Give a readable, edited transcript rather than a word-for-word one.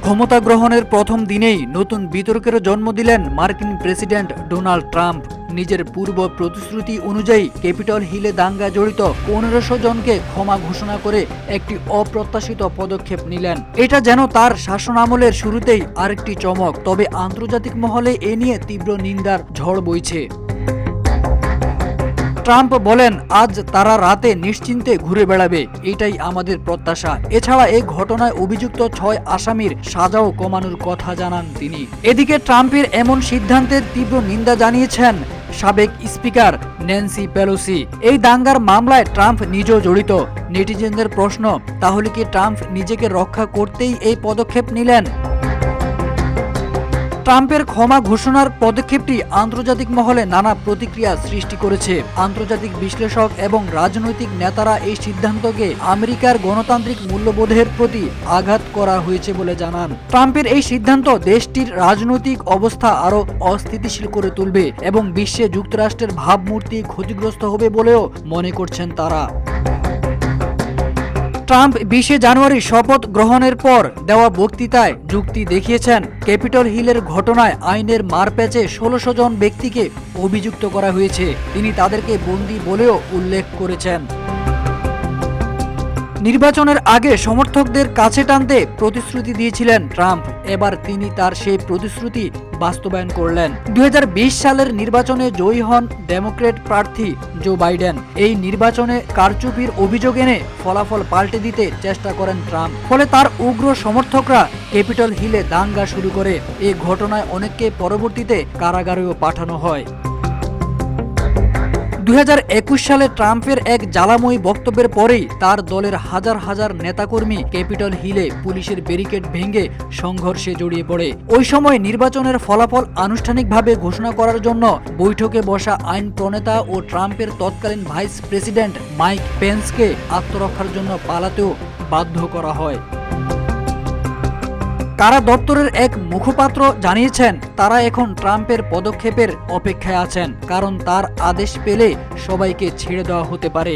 ক্ষমতা গ্রহণের প্রথম দিনেই নতুন বিতর্কের জন্ম দিলেন মার্কিন প্রেসিডেন্ট ডোনাল্ড ট্রাম্প। নিজের পূর্ব প্রতিশ্রুতি অনুযায়ী ক্যাপিটল হিলে দাঙ্গা জড়িত 1500 জনকে ক্ষমা ঘোষণা করে একটি অপ্রত্যাশিত পদক্ষেপ নিলেন। এটা যেন তার শাসনামলের শুরুতেই আরেকটি চমক। তবে আন্তর্জাতিক মহলে এ নিয়ে তীব্র নিন্দার ঝড় বইছে। ট্রাম্প বলেন, আজ তারা রাতে নিশ্চিন্তে ঘুরে বেড়াবে, এটাই আমাদের প্রত্যাশা। এছাড়া এই ঘটনায় অভিযুক্ত 6 আসামির সাজাও কমানোর কথা জানান তিনি। এদিকে ট্রাম্পের এমন সিদ্ধান্তের তীব্র নিন্দা জানিয়েছেন সাবেক স্পিকার ন্যান্সি পেলোসি। এই দাঙ্গার মামলায় ট্রাম্প নিজেও জড়িত। নেটিজেনদের প্রশ্ন, তাহলে কি ট্রাম্প নিজেকে রক্ষা করতেই এই পদক্ষেপ নিলেন? ট্রাম্পের ক্ষমা ঘোষণার পদক্ষেপটি আন্তর্জাতিক মহলে নানা প্রতিক্রিয়া সৃষ্টি করেছে। আন্তর্জাতিক বিশ্লেষক এবং রাজনৈতিক নেতারা এই সিদ্ধান্তকে আমেরিকার গণতান্ত্রিক মূল্যবোধের প্রতি আঘাত করা হয়েছে বলে জানান। ট্রাম্পের এই সিদ্ধান্ত দেশটির রাজনৈতিক অবস্থা আরও অস্থিতিশীল করে তুলবে এবং বিশ্বে যুক্তরাষ্ট্রের ভাবমূর্তি ক্ষতিগ্রস্ত হবে বলেও মনে করছেন তারা। ট্রাম্প 20 জানুয়ারি শপথ গ্রহণের পর দেওয়া বক্তৃতায় যুক্তি দেখিয়েছেন ক্যাপিটল হিলের ঘটনায় আইনের মারপ্যাচে 1600 জন ব্যক্তিকে অভিযুক্ত করা হয়েছে। তিনি তাদেরকে বন্দী বলেও উল্লেখ করেছেন। নির্বাচনের আগে সমর্থকদের কাছে টানতে প্রতিশ্রুতি দিয়েছিলেন ট্রাম্প। এবার তিনি তার সেই প্রতিশ্রুতি বাস্তবায়ন করলেন। 2020 সালের নির্বাচনে জয়ী হন ডেমোক্র্যাট প্রার্থী জো বাইডেন। এই নির্বাচনে কারচুপির অভিযোগ এনে ফলাফল পাল্টে দিতে চেষ্টা করেন ট্রাম্প। ফলে তার উগ্র সমর্থকরা ক্যাপিটল হিলে দাঙ্গা শুরু করে। এই ঘটনায় অনেককে পরবর্তীতে কারাগারেও পাঠানো হয়। 2021 সালে ট্রাম্পের এক জ্বালাময়ী বক্তব্যের পরেই তার দলের হাজার হাজার নেতাকর্মী ক্যাপিটল হিলে পুলিশের ব্যারিকেড ভেঙে সংঘর্ষে জড়িয়ে পড়ে। ওই সময় নির্বাচনের ফলাফল আনুষ্ঠানিকভাবে ঘোষণা করার জন্য বৈঠকে বসা আইন প্রণেতা ও ট্রাম্পের তৎকালীন ভাইস প্রেসিডেন্ট মাইক পেন্সকে আত্মরক্ষার জন্য পালাতেও বাধ্য করা হয়। কারা দপ্তরের এক মুখপাত্র জানিয়েছেন, তারা এখন ট্রাম্পের পদক্ষেপের অপেক্ষায় আছেন, কারণ তার আদেশ পেলে সবাইকে ছেড়ে দেওয়া হতে পারে।